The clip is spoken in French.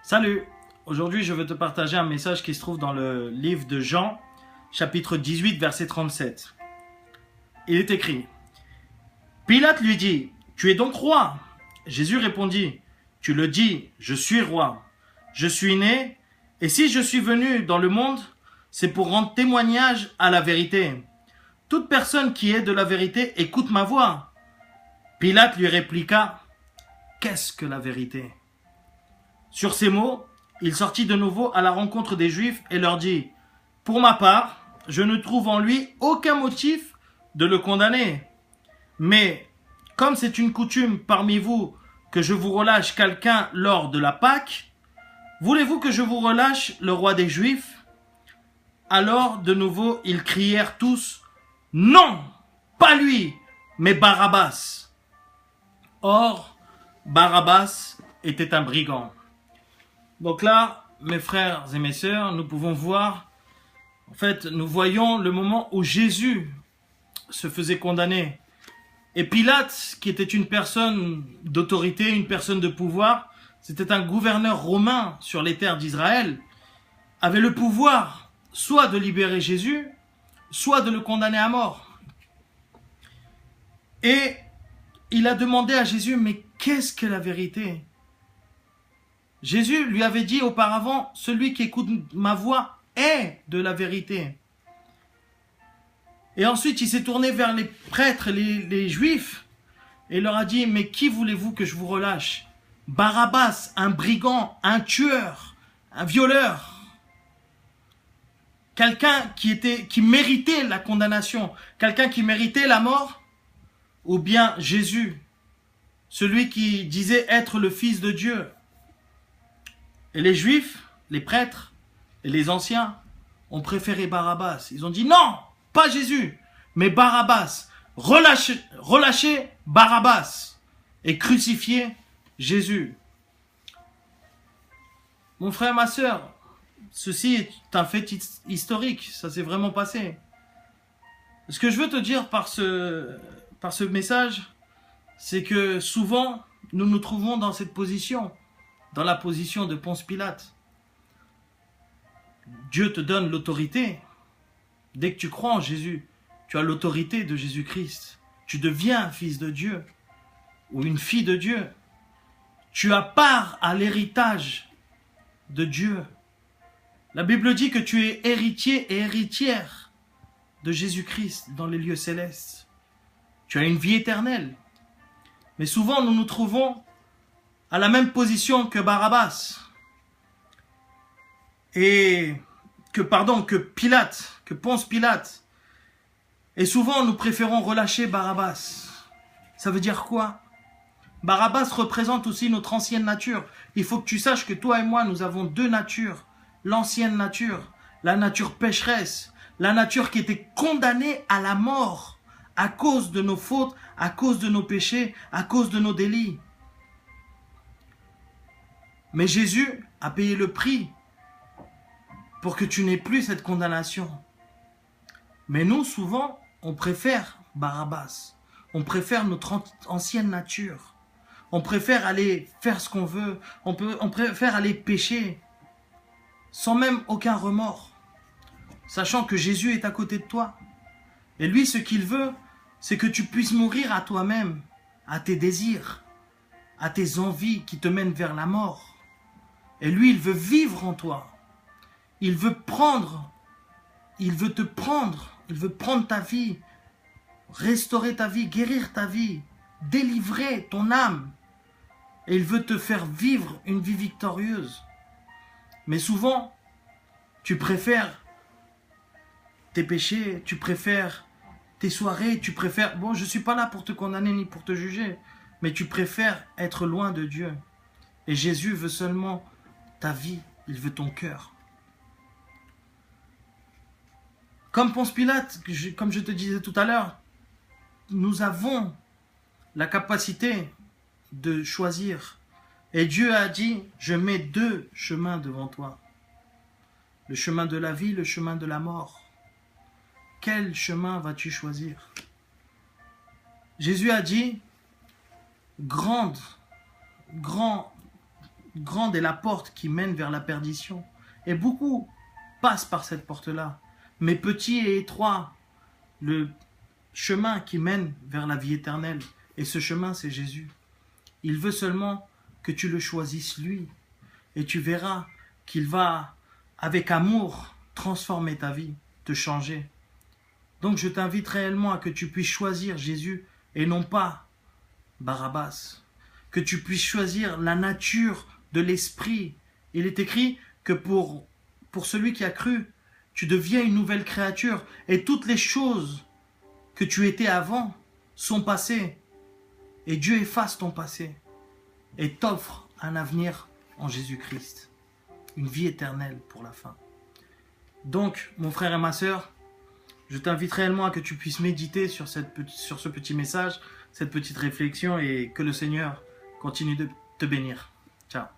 Salut! Aujourd'hui, je veux te partager un message qui se trouve dans le livre de Jean, chapitre 18, verset 37. Il est écrit: Pilate lui dit: Tu es donc roi? Jésus répondit: Tu le dis, je suis roi. Je suis né, et si je suis venu dans le monde, c'est pour rendre témoignage à la vérité. Toute personne qui est de la vérité écoute ma voix. Pilate lui répliqua: Qu'est-ce que la vérité? Sur ces mots, il sortit de nouveau à la rencontre des Juifs et leur dit: Pour ma part, je ne trouve en lui aucun motif de le condamner. Mais, comme c'est une coutume parmi vous que je vous relâche quelqu'un lors de la Pâque, voulez-vous que je vous relâche le roi des Juifs? Alors, de nouveau, ils crièrent tous: Non, pas lui, mais Barabbas. Or, Barabbas était un brigand. Donc là, mes frères et mes sœurs, nous pouvons voir, en fait, nous voyons le moment où Jésus se faisait condamner. Et Pilate, qui était une personne d'autorité, une personne de pouvoir, c'était un gouverneur romain sur les terres d'Israël, avait le pouvoir soit de libérer Jésus, soit de le condamner à mort. Et il a demandé à Jésus: mais qu'est-ce que la vérité? Jésus lui avait dit auparavant: celui qui écoute ma voix est de la vérité. Et ensuite, il s'est tourné vers les prêtres, les juifs, et leur a dit: mais qui voulez-vous que je vous relâche? Barabbas, un brigand, un tueur, un violeur. Quelqu'un qui méritait la condamnation, quelqu'un qui méritait la mort, ou bien Jésus, celui qui disait être le Fils de Dieu? Et les Juifs, les prêtres et les anciens ont préféré Barabbas. Ils ont dit: non, pas Jésus, mais Barabbas. Relâchez Barabbas et crucifiez Jésus. Mon frère, ma sœur, ceci est un fait historique. Ça s'est vraiment passé. Ce que je veux te dire par ce message, c'est que souvent, nous nous trouvons dans cette position, dans la position de Ponce Pilate. Dieu te donne l'autorité. Dès que tu crois en Jésus, tu as l'autorité de Jésus-Christ. Tu deviens un fils de Dieu ou une fille de Dieu. Tu as part à l'héritage de Dieu. La Bible dit que tu es héritier et héritière de Jésus-Christ dans les lieux célestes. Tu as une vie éternelle. Mais souvent, nous nous trouvons à la même position que Barabbas. Et que Pilate, que Ponce Pilate. Et souvent, nous préférons relâcher Barabbas. Ça veut dire quoi? Barabbas représente aussi notre ancienne nature. Il faut que tu saches que toi et moi, nous avons deux natures. L'ancienne nature, la nature pécheresse, la nature qui était condamnée à la mort à cause de nos fautes, à cause de nos péchés, à cause de nos délits. Mais Jésus a payé le prix pour que tu n'aies plus cette condamnation. Mais nous, souvent, on préfère Barabbas. On préfère notre ancienne nature. On préfère aller faire ce qu'on veut. On préfère aller pécher sans même aucun remords, sachant que Jésus est à côté de toi. Et lui, ce qu'il veut, c'est que tu puisses mourir à toi-même, à tes désirs, à tes envies qui te mènent vers la mort. Et lui, il veut vivre en toi. Il veut te prendre, il veut prendre ta vie, restaurer ta vie, guérir ta vie, délivrer ton âme. Et il veut te faire vivre une vie victorieuse. Mais souvent, tu préfères tes péchés, tu préfères tes soirées, tu préfères... Bon, je ne suis pas là pour te condamner ni pour te juger, mais tu préfères être loin de Dieu. Et Jésus veut seulement ta vie, il veut ton cœur. Comme Ponce Pilate, comme je te disais tout à l'heure, nous avons la capacité de choisir. Et Dieu a dit: je mets deux chemins devant toi. Le chemin de la vie, le chemin de la mort. Quel chemin vas-tu choisir? Jésus a dit: grand grande est la porte qui mène vers la perdition. Et beaucoup passent par cette porte-là. Mais petit et étroit, le chemin qui mène vers la vie éternelle. Et ce chemin, c'est Jésus. Il veut seulement que tu le choisisses lui. Et tu verras qu'il va, avec amour, transformer ta vie, te changer. Donc je t'invite réellement à que tu puisses choisir Jésus et non pas Barabbas. Que tu puisses choisir la nature de l'esprit. Il est écrit que pour celui qui a cru, tu deviens une nouvelle créature et toutes les choses que tu étais avant sont passées. Et Dieu efface ton passé et t'offre un avenir en Jésus-Christ. Une vie éternelle pour la fin. Donc, mon frère et ma sœur, je t'invite réellement à que tu puisses méditer sur ce petit message, cette petite réflexion et que le Seigneur continue de te bénir. Ciao.